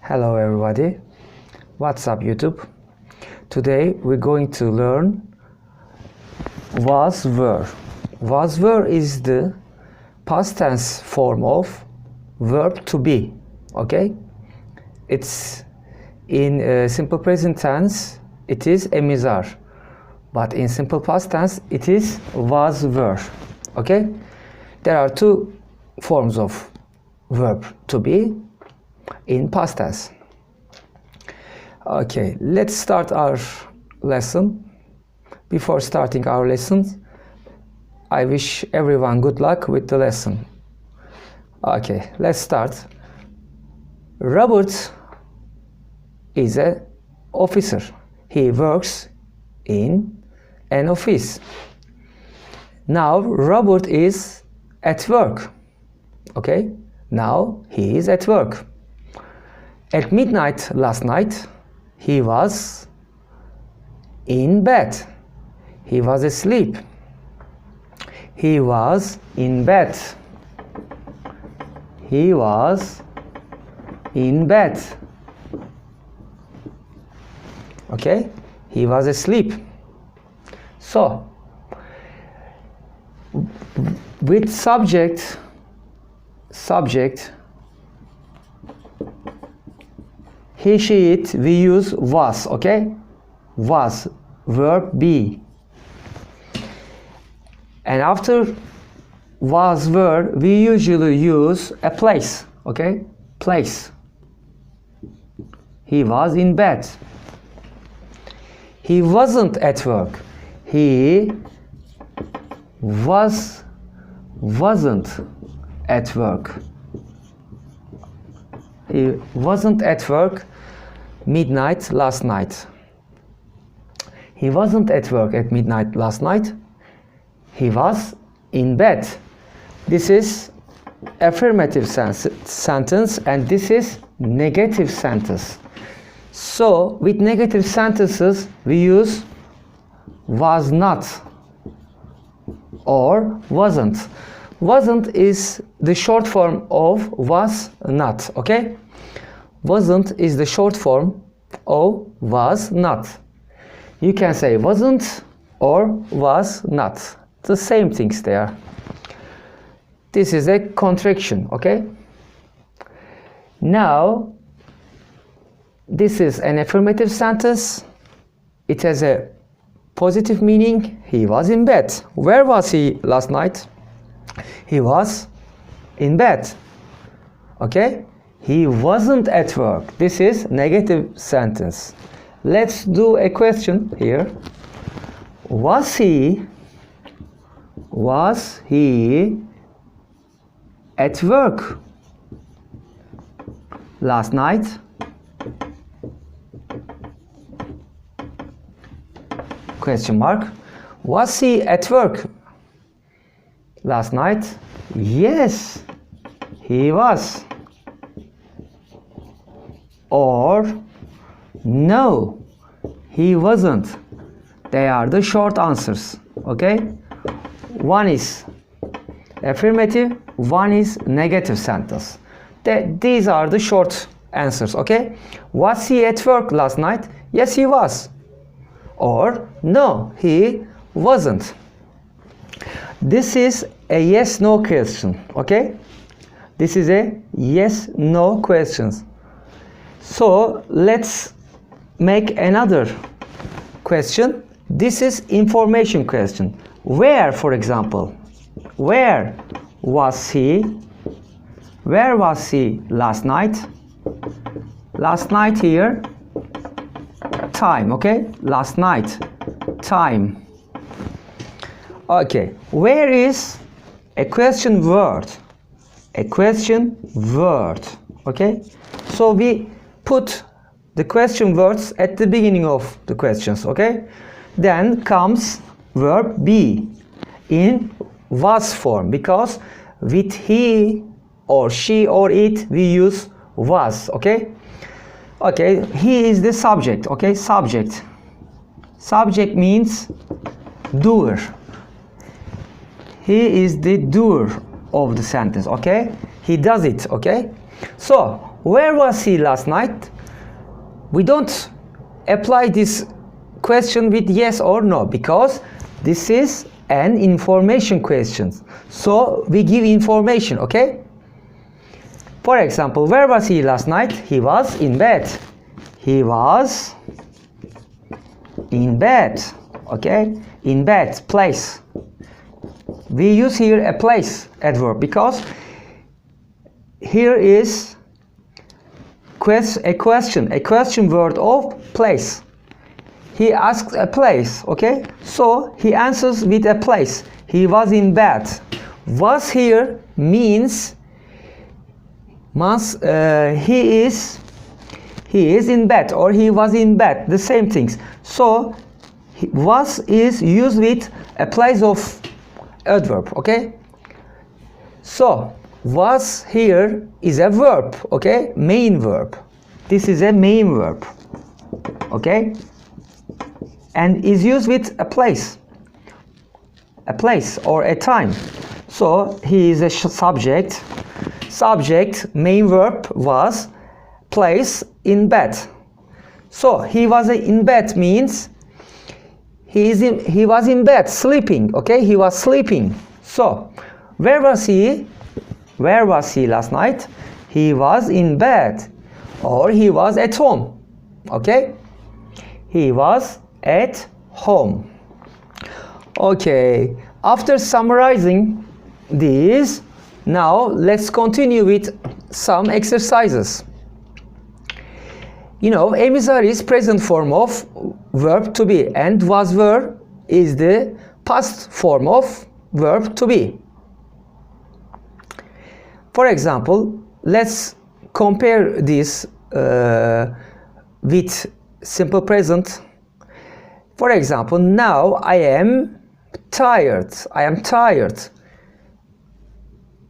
Hello everybody, what's up YouTube? Today we're going to learn was were. Was were is the past tense form of verb to be, okay? It's in simple present tense it is emizar, but in simple past tense it is was were, okay? There are two forms of verb to be in past tense. Okay, let's start our lesson. Before starting our lesson, I wish everyone good luck with the lesson. Okay, let's start. Robert is an officer. He works in an office. Now Robert is at work. Okay, now he is at work. At midnight last night, he was in bed. He was asleep. He was in bed. He was in bed. Okay? He was asleep. So, with subject, he, she, it, we use was, okay? Was, verb be. And after was, were, we usually use a place, okay? Place. He was in bed. He wasn't at work. He wasn't at work. He wasn't at work midnight last night. He wasn't at work at midnight last night. He was in bed. This is affirmative sentence and this is negative sentence. So with negative sentences we use was not or wasn't. Wasn't is the short form of was not, okay? Wasn't is the short form of was not. You can say wasn't or was not. The same things there. This is a contraction, okay? Now, this is an affirmative sentence. It has a positive meaning. He was in bed. Where was he last night? He was in bed. Okay? He wasn't at work. This is negative sentence. Let's do a question here. Was he at work last night? Question mark. Was he at work last night? Yes, he was. Or no, he wasn't. They are the short answers, okay? One is affirmative, one is negative sentence. These are the short answers, okay? Was he at work last night? Yes, he was. Or no, he wasn't. This is a yes-no question, okay? This is a yes-no question. So let's make another question. This is information question. Where, for example, where was he? Where was he last night? Last night here, time, okay? Last night, time. Okay, where is a question word? A question word, okay? So we put the question words at the beginning of the questions, okay? Then comes verb be in was form, because with he or she or it we use was, okay? Okay, he is the subject, okay? Subject. Subject means doer. He is the doer of the sentence, okay? He does it, okay? So where was he last night? We don't apply this question with yes or no, because this is an information question. So we give information, okay? For example, where was he last night? He was in bed. He was in bed, okay? In bed, place. We use here a place adverb because here is a question word of place. He asks a place, okay? So he answers with a place. He was in bed. Was here means he is in bed, or he was in bed, the same things. So was is used with a place of adverb, okay? So was here is a verb, okay? Main verb. This is a main verb, okay? And is used with a place or a time. So he is a subject. Subject, main verb was, place, in bed. So he was in bed means he was in bed sleeping, okay? He was sleeping. So where was he? Where was he last night? He was in bed, or he was at home, okay? He was at home. Okay, after summarizing these, now let's continue with some exercises. You know, emissary is present form of verb to be, and was were is the past form of verb to be. For example, let's compare this with simple present. For example, now I am tired. I am tired.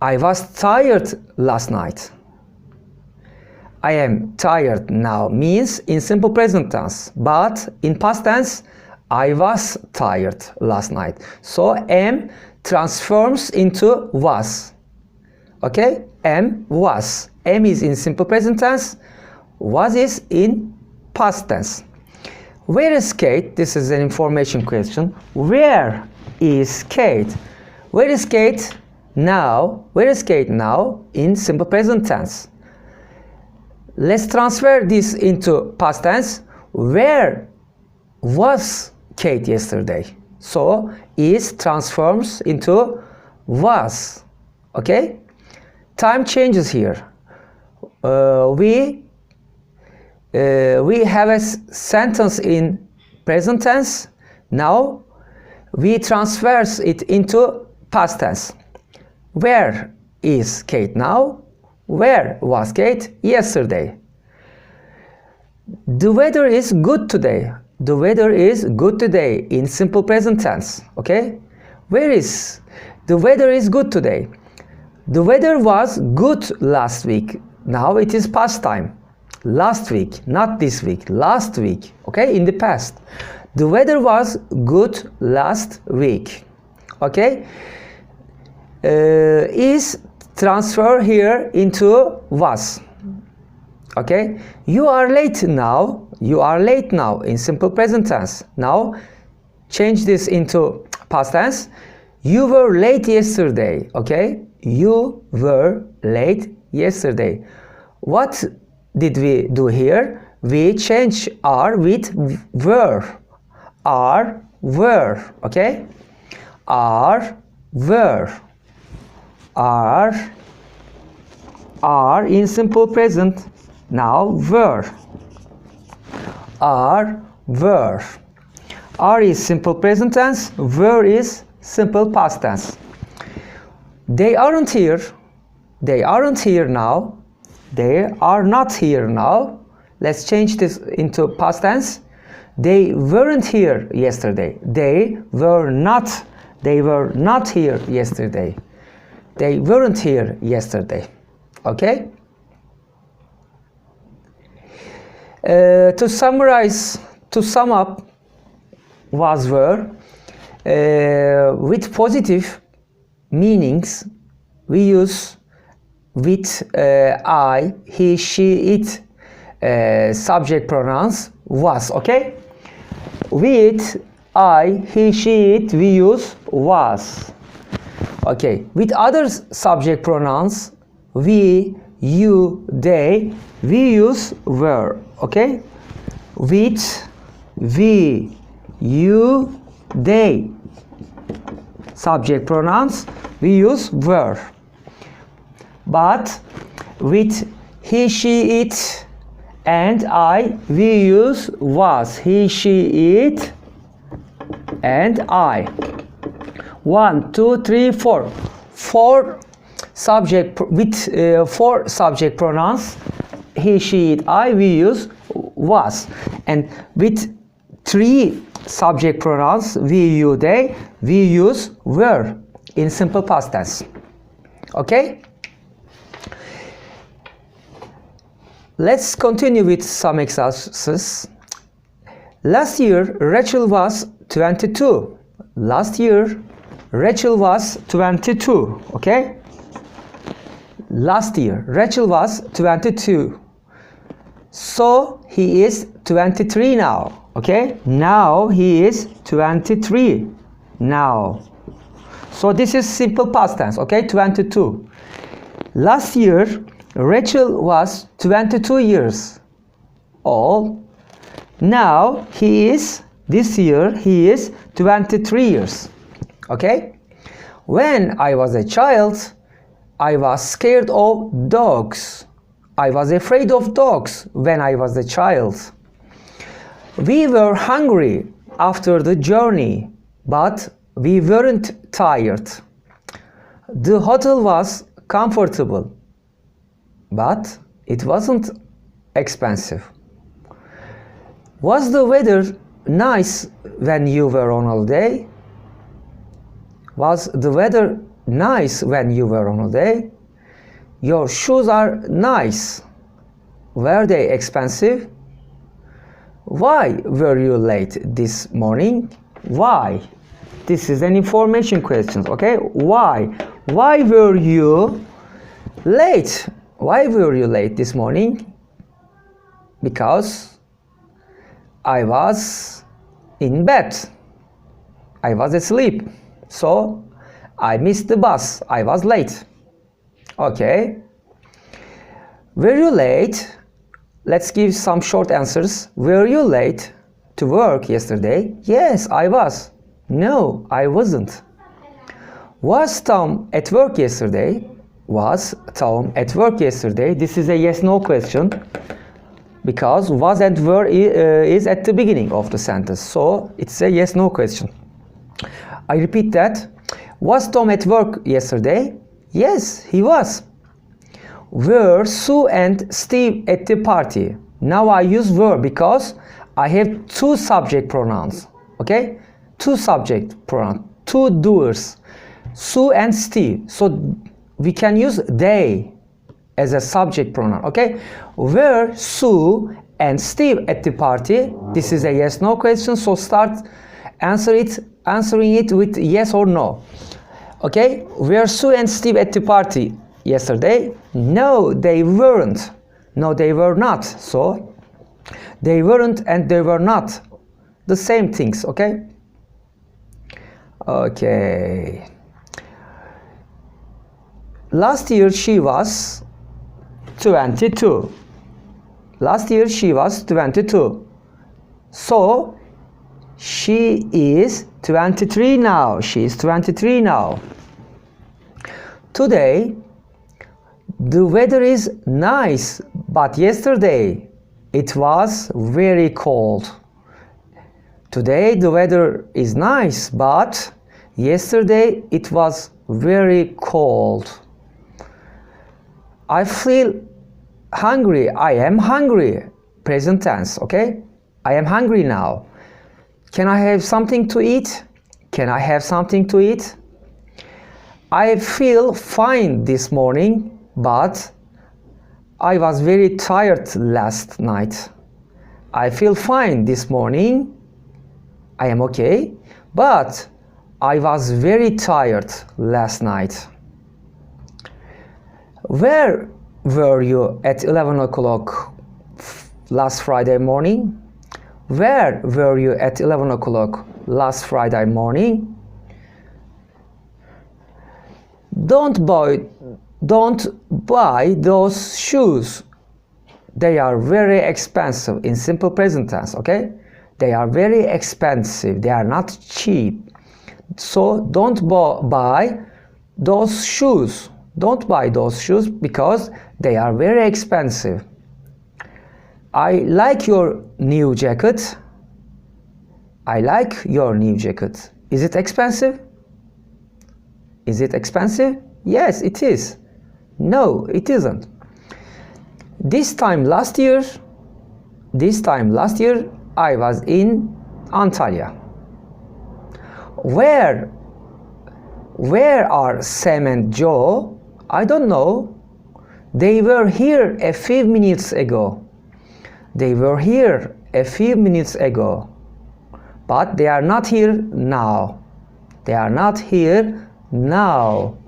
I was tired last night. I am tired now means in simple present tense, but in past tense, I was tired last night. So am transforms into was. Okay? Am, was. Am is in simple present tense, was is in past tense. Where is Kate? This is an information question. Where is Kate? Where is Kate now? Where is Kate now in simple present tense? Let's transfer this into past tense. Where was Kate yesterday? So is transforms into was. Okay? Time changes here. We have a sentence in present tense. Now we transverse it into past tense. Where is Kate now? Where was Kate yesterday? The weather is good today. The weather is good today in simple present tense. Okay? Where is the weather is good today? The weather was good last week. Now it is past time. Last week, not this week, last week, okay, in the past. The weather was good last week, okay. Is transfer here into was, okay. You are late now. You are late now in simple present tense. Now change this into past tense. You were late yesterday, okay. You were late yesterday. What did we do here? We change are with were. Are, were, okay? Are, were. Are in simple present. Now were. Are, were. Are is simple present tense. Were is simple past tense. They aren't here. They aren't here now. They are not here now. Let's change this into past tense. They weren't here yesterday. They were not here yesterday. They weren't here yesterday. Okay? To summarize, to sum up, was were, with positive meanings, we use with I, he, she, it subject pronouns was. Okay, with I, he, she, it we use was. Okay, with other subject pronouns we, you, they we use were. Okay, with we, you, they subject pronouns we use were. But with he, she, it and I we use was. He, she, it and I. 1, 2, 3, 4. Four subject with 4 subject pronouns. He, she, it, I we use was. And with 3 subject pronouns we, you, they we use were in simple past tense. Okay? Let's continue with some exercises. Last year Rachel was 22. Last year Rachel was 22. Okay? Last year Rachel was 22. So he is 23 now. Okay? Now he is 23. Now. So this is simple past tense. Okay? 22. Last year Rachel was 22 years old. Now this year he is 23 years. Okay? When I was a child, I was scared of dogs. I was afraid of dogs when I was a child. We were hungry after the journey, but we weren't tired. The hotel was comfortable, but it wasn't expensive. Was the weather nice when you were on holiday? Was the weather nice when you were on holiday? Your shoes are nice. Were they expensive? Why were you late this morning? Why? This is an information question, okay? Why? Why were you late? Why were you late this morning? Because I was in bed. I was asleep. So I missed the bus. I was late. Okay. Were you late? Let's give some short answers. Were you late to work yesterday? Yes, I was. No, I wasn't. Was Tom at work yesterday? Was Tom at work yesterday? This is a yes/no question because was and were is at the beginning of the sentence. So it's a yes/no question. I repeat that. Was Tom at work yesterday? Yes, he was. Were Sue and Steve at the party? Now I use were because I have 2 subject pronouns. Okay? 2 subject pronouns. 2 doers. Sue and Steve. So we can use they as a subject pronoun. Okay? Were Sue and Steve at the party? This is a yes/no question. So start answering it with yes or no. Okay? Were Sue and Steve at the party yesterday? No, they weren't. No, they were not. So they weren't and they were not. The same things, okay? Okay. Last year she was 22. Last year she was 22. So she is 23 now. She is 23 now. Today the weather is nice, but yesterday it was very cold. Today the weather is nice, but yesterday it was very cold. I feel hungry. I am hungry. Present tense, okay? I am hungry now. Can I have something to eat? Can I have something to eat? I feel fine this morning, but I was very tired last night. I feel fine this morning. I am okay, but I was very tired last night. Where were you at 11 o'clock last Friday morning? Where were you at 11 o'clock last Friday morning? Don't buy those shoes. They are very expensive in simple present tense, okay? They are very expensive. They are not cheap. So don't buy those shoes. Don't buy those shoes because they are very expensive. I like your new jacket. I like your new jacket. Is it expensive? Is it expensive? Yes, it is. No, it isn't. This time last year, I was in Antalya. Where are Sam and Joe? I don't know. They were here a few minutes ago. They were here a few minutes ago. But they are not here now. They are not here now.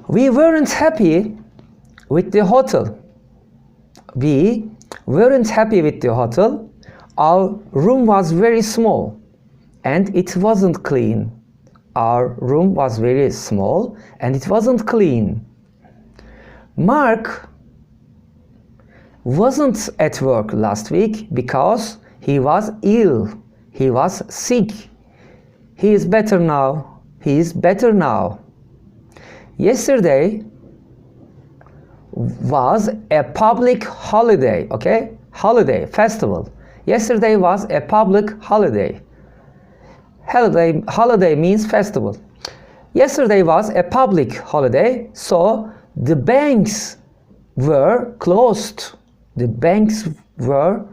We weren't happy with the hotel. We weren't happy with the hotel. Our room was very small and it wasn't clean. Our room was very small and it wasn't clean. Mark wasn't at work last week because he was ill. He was sick. He is better now. He is better now. Yesterday was a public holiday, okay? Holiday, festival. Yesterday was a public holiday. Holiday means festival. Yesterday was a public holiday, so the banks were closed. The banks were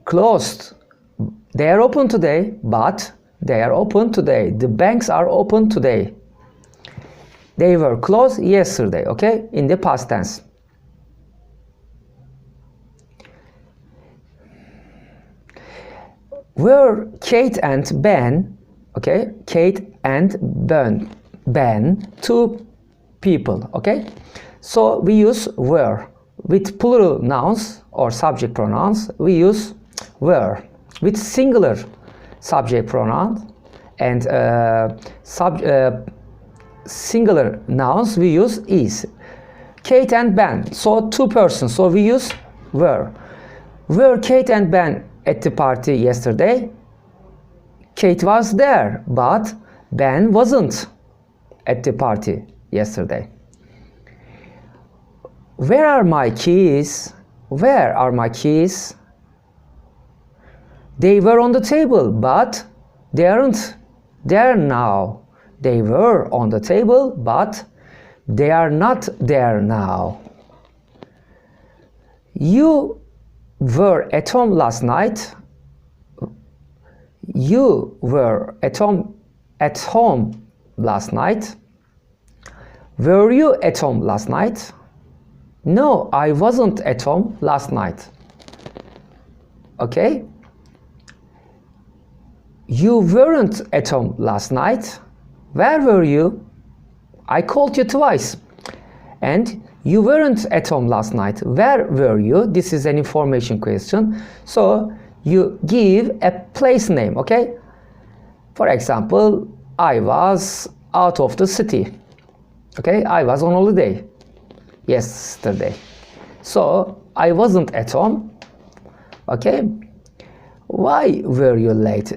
closed. They are open today, but they are open today. The banks are open today. They were closed yesterday, okay? In the past tense. Were Kate and Ben, okay? Kate and Ben, two people, okay? So we use were. With plural nouns or subject pronouns, we use were. With singular subject pronoun and singular nouns, we use is. Kate and Ben, so two persons, so we use were. Were Kate and Ben at the party yesterday? Kate was there, but Ben wasn't at the party yesterday. Where are my keys? Where are my keys? They were on the table, but they aren't there now. They were on the table, but they are not there now. You were at home last night. You were at home last night. Were you at home last night? No, I wasn't at home last night. Okay? You weren't at home last night. Where were you? I called you twice. And you weren't at home last night. Where were you? This is an information question. So you give a place name, okay? For example, I was out of the city. Okay, I was on holiday yesterday. So I wasn't at home. Okay? Why were you late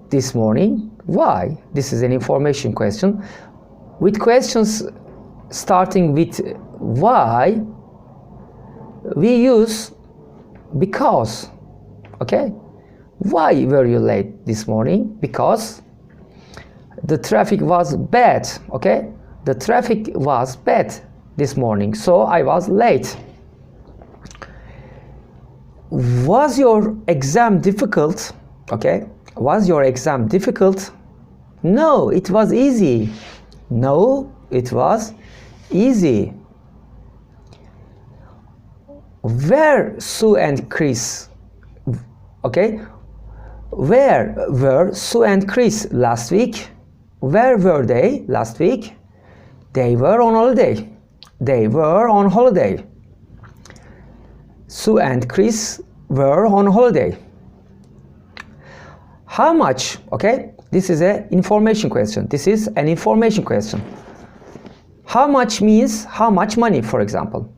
this morning? Why? This is an information question. With questions starting with why, we use because. Okay? Why were you late this morning? Because the traffic was bad. Okay? The traffic was bad this morning, so I was late. Was your exam difficult? Okay? Was your exam difficult? No, it was easy. No, it was easy. Were Sue and Chris? Okay? Where were Sue and Chris last week? Where were they last week? They were on holiday. they were on holiday. Sue and Chris were on holiday. How much? Okay, this is an information question. This is an information question. How much means how much money, for example.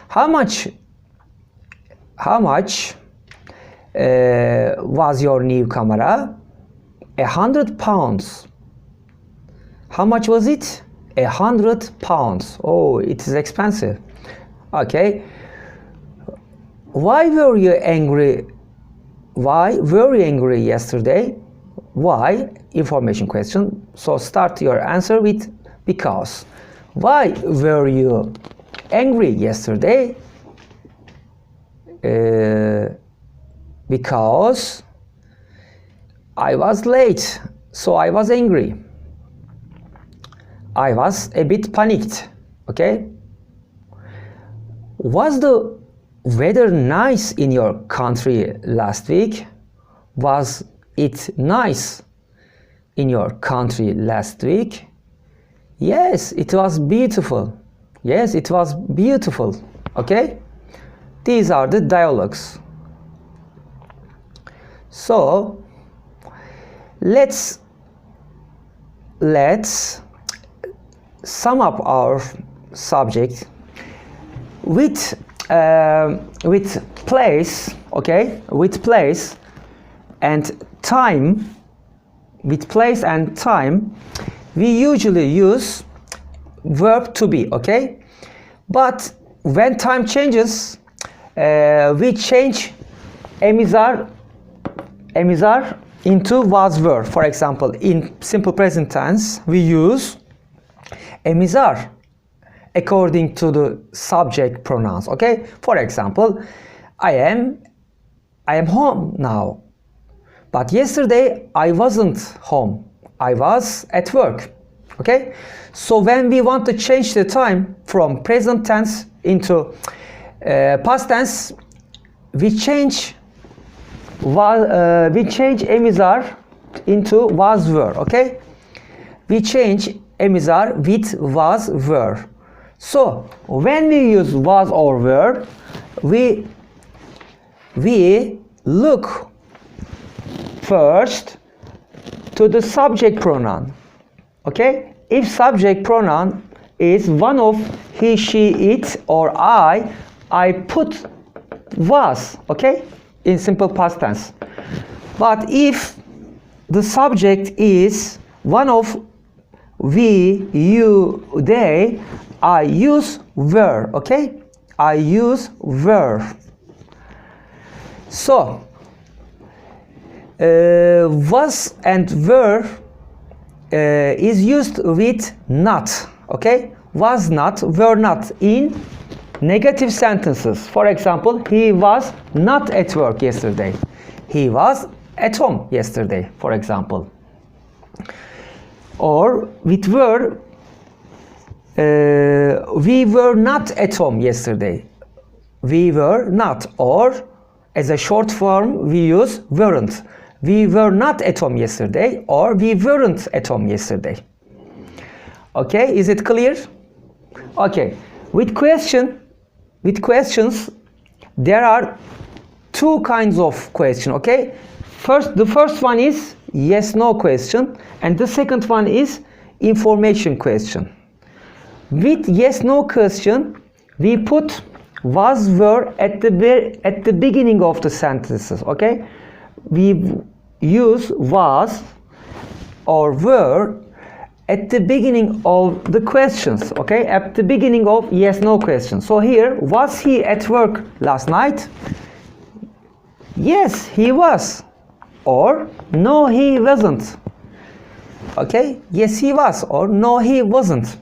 How much was your new camera? 100 pounds. How much was it? 100 pounds. Oh, it is expensive. Okay. Why were you angry? Why were you angry yesterday? Why? Information question. So start your answer with because. Why were you angry yesterday? Because I was late, so I was angry. I was a bit panicked. Okay? Was the weather nice in your country last week? Was it nice in your country last week? Yes, it was beautiful. Yes, it was beautiful. Okay? These are the dialogues. So, let's sum up our subject with place, okay? With place and time. With place and time, we usually use verb to be, okay? But when time changes, we change emizar into was were. For example, in simple present tense, we use emizar according to the subject pronouns, okay? For example, I am home now. But yesterday I wasn't home. I was at work. Okay? So when we want to change the time from present tense into past tense, we change emizar into was were. Okay? We change emizar with was were. So when we use was or were, we look first to the subject pronoun. Okay? If subject pronoun is one of he, she, it, or I put was, okay? In simple past tense. But if the subject is one of we, you, they, I use were, okay? I use were. So, was and were is used with not, okay? Was not, were not in negative sentences. For example, he was not at work yesterday. He was at home yesterday, for example. Or with were, we were not at home yesterday. We were not. Or as a short form, we use weren't. We were not at home yesterday, or we weren't at home yesterday. Okay, is it clear? Okay, with questions, there are two kinds of question, okay? The first one is yes/no question, and the second one is information question. With yes/no question, we put was, were at the beginning of the sentences, okay? We use was or were at the beginning of the questions, okay? At the beginning of yes/no questions. So here, was he at work last night? Yes, he was. Or no, he wasn't. Okay? Yes, he was. Or no, he wasn't.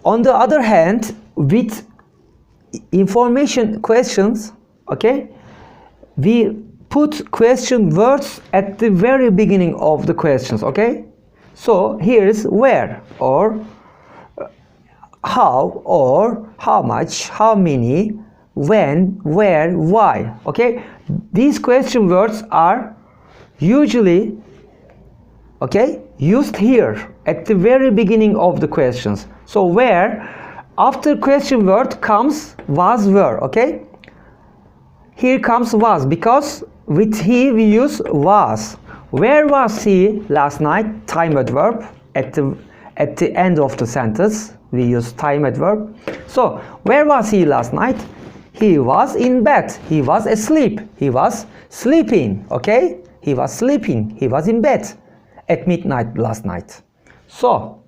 On the other hand, with information questions, okay, we put question words at the very beginning of the questions, okay? So here is where, or how, or how much, how many, when, where, why, okay? These question words are usually okay, used here at the very beginning of the questions. So where after question word comes was, were, okay? Here comes was, because with he we use was. Where was he last night? Time adverb. At the end of the sentence we use time adverb. So where was he last night? He was in bed. He was asleep. He was sleeping, okay? He was sleeping. He was in bed at midnight last night. So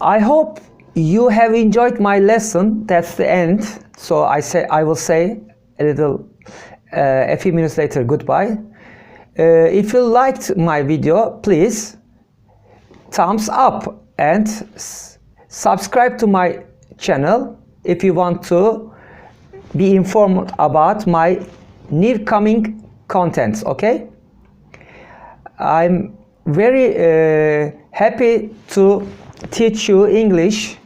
I hope you have enjoyed my lesson. That's the end. So I will say a few minutes later goodbye. If you liked my video, please thumbs up and subscribe to my channel if you want to be informed about my near coming contents, okay? I'm very happy to teach you English.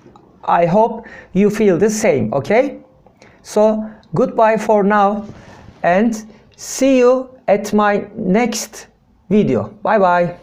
I hope you feel the same, okay? So goodbye for now and see you at my next video. Bye bye.